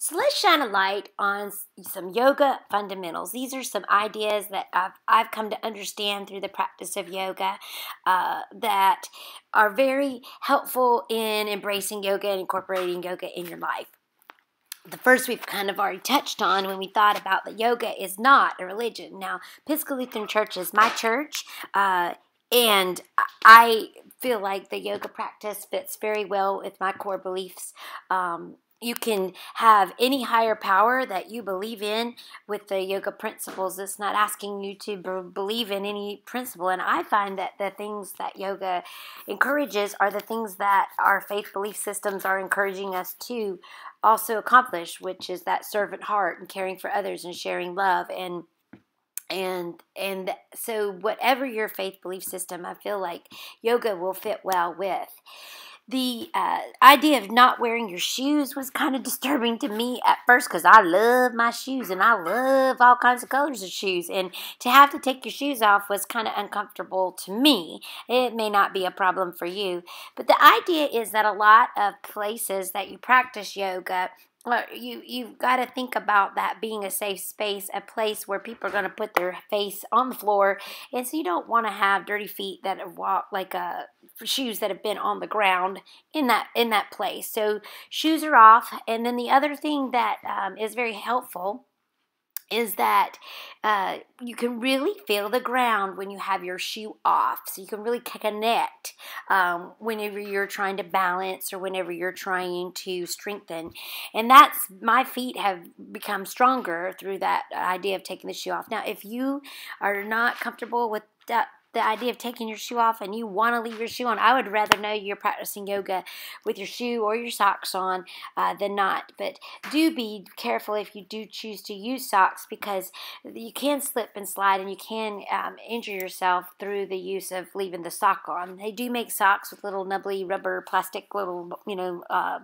So let's shine a light on some yoga fundamentals. These are some ideas that I've come to understand through the practice of yoga that are very helpful in embracing yoga and incorporating yoga in your life. The first we've kind of already touched on when we thought about that yoga is not a religion. Now, Episcopal Lutheran Church is my church, and I feel like the yoga practice fits very well with my core beliefs. You can have any higher power that you believe in with the yoga principles. It's not asking you to believe in any principle. And I find that the things that yoga encourages are the things that our faith belief systems are encouraging us to also accomplish, which is that servant heart and caring for others and sharing love and so whatever your faith belief system, I feel like yoga will fit well with. The idea of not wearing your shoes was kind of disturbing to me at first because I love my shoes and I love all kinds of colors of shoes. And to have to take your shoes off was kind of uncomfortable to me. It may not be a problem for you. But the idea is that a lot of places that you practice yoga, you've got to think about that being a safe space, a place where people are going to put their face on the floor, and so you don't want to have dirty feet that have walked shoes that have been on the ground in that place. So shoes are off, and then the other thing that is very helpful is that you can really feel the ground when you have your shoe off. So you can really connect whenever you're trying to balance or whenever you're trying to strengthen. And my feet have become stronger through that idea of taking the shoe off. Now, if you are not comfortable with the idea of taking your shoe off and you want to leave your shoe on, I would rather know you're practicing yoga with your shoe or your socks on than not. But do be careful if you do choose to use socks, because you can slip and slide and you can injure yourself through the use of leaving the sock on. They do make socks with little nubbly rubber plastic little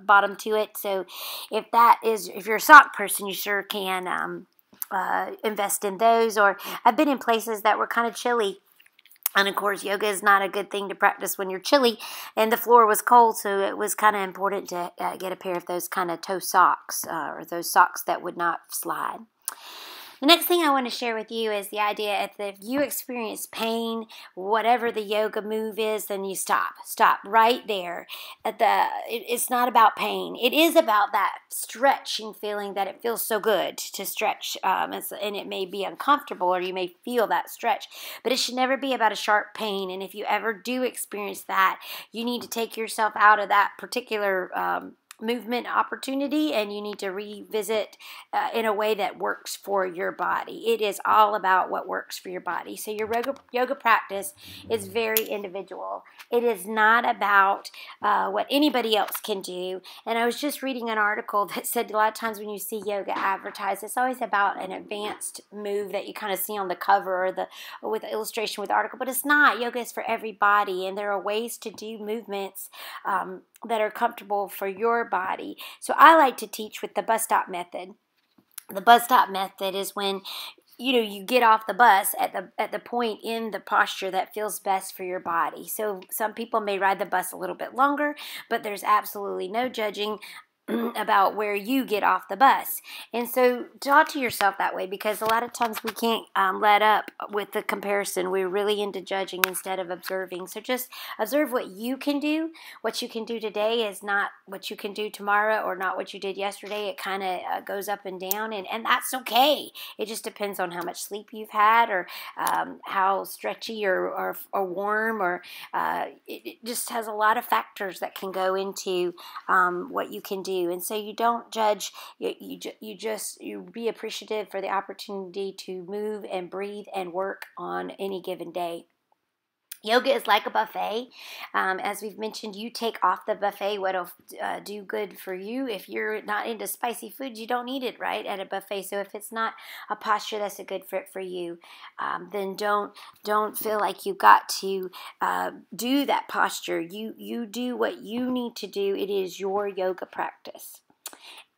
bottom to it. So if you're a sock person, you sure can invest in those. Or I've been in places that were kind of chilly. And, of course, yoga is not a good thing to practice when you're chilly, and the floor was cold, so it was kind of important to get a pair of those kind of toe socks or those socks that would not slide. The next thing I want to share with you is the idea that if you experience pain, whatever the yoga move is, then you stop. Stop right there. It's not about pain. It is about that stretching feeling that it feels so good to stretch, and it may be uncomfortable or you may feel that stretch, but it should never be about a sharp pain. And if you ever do experience that, you need to take yourself out of that particular movement opportunity, and you need to revisit in a way that works for your body. It is all about what works for your body. So your yoga practice is very individual. It is not about what anybody else can do. And I was just reading an article that said a lot of times when you see yoga advertised, it's always about an advanced move that you kind of see on the cover or with the illustration with the article, but it's not. Yoga is for everybody, and there are ways to do movements that are comfortable for your body. So I like to teach with the bus stop method. The bus stop method is when you get off the bus at the point in the posture that feels best for your body. So some people may ride the bus a little bit longer, but there's absolutely no judging about where you get off the bus. And so talk to yourself that way, because a lot of times we can't let up with the comparison. We're really into judging instead of observing. So just observe what you can do. What you can do today is not what you can do tomorrow, or not what you did yesterday. It kind of goes up and down, and that's okay. It just depends on how much sleep you've had, or how stretchy or warm, or it just has a lot of factors that can go into what you can do. And so you don't judge, you be appreciative for the opportunity to move and breathe and work on any given day. Yoga is like a buffet. As we've mentioned, you take off the buffet what'll do good for you. If you're not into spicy foods, you don't need it, right, at a buffet. So if it's not a posture that's a good fit for you, then don't feel like you've got to do that posture. You do what you need to do. It is your yoga practice.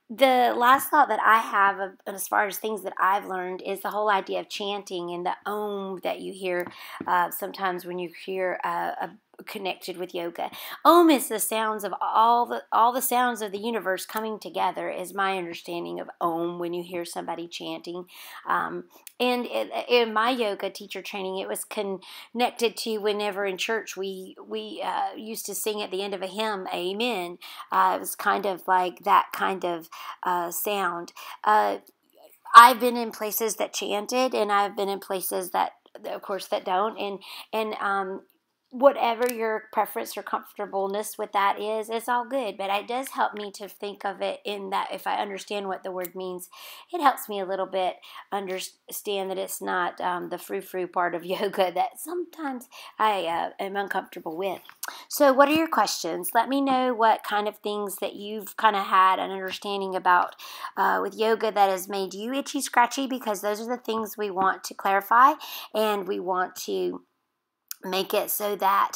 The last thought that I have as far as things that I've learned is the whole idea of chanting and the om that you hear sometimes when you hear connected with yoga. Om is the sounds of all the sounds of the universe coming together, is my understanding of Om when you hear somebody chanting. And in my yoga teacher training, it was connected to whenever in church we used to sing at the end of a hymn, Amen. It was kind of like that kind of sound. I've been in places that chanted, and I've been in places that, of course, that don't. And whatever your preference or comfortableness with that is, it's all good. But it does help me to think of it in that if I understand what the word means, it helps me a little bit understand that it's not the frou-frou part of yoga that sometimes I am uncomfortable with. So what are your questions? Let me know what kind of things that you've kind of had an understanding about with yoga that has made you itchy, scratchy, because those are the things we want to clarify, and we want to make it so that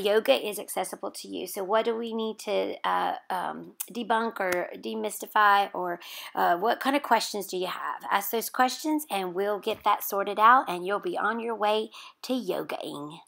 yoga is accessible to you. So what do we need to debunk or demystify, or what kind of questions do you have? Ask those questions and we'll get that sorted out, and you'll be on your way to yogaing.